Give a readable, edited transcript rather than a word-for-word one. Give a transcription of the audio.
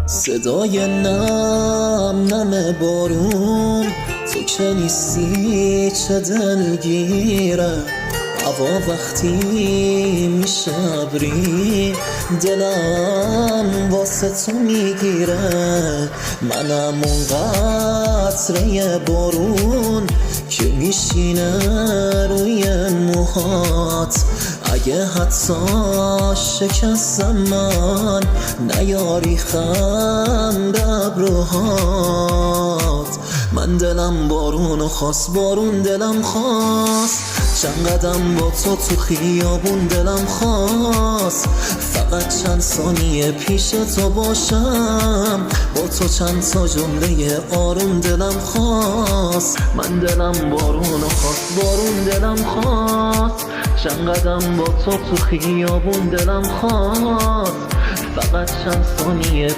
صدای نم نم بارون، تو که نیستی چه دلگیره. هوا وقتی میشه ابری، دلم واسه تو میگیره. منم اون قطره بارون که میشینه روی موهات. اگه حتی شکستم من، نیاری خم به ابروهات. من دلم بارونو خواست، بارون دلم خواست. چند قدم با تو خیابون دلم خواست. فقط چند ثانیه پیش تو باشم، با تو چند تا جمله آروم دلم خواست. من دلم بارونو خواست، بارون دلم خواست. چند قدم با تو خیابون دلم خواست. فقط چند ثانیه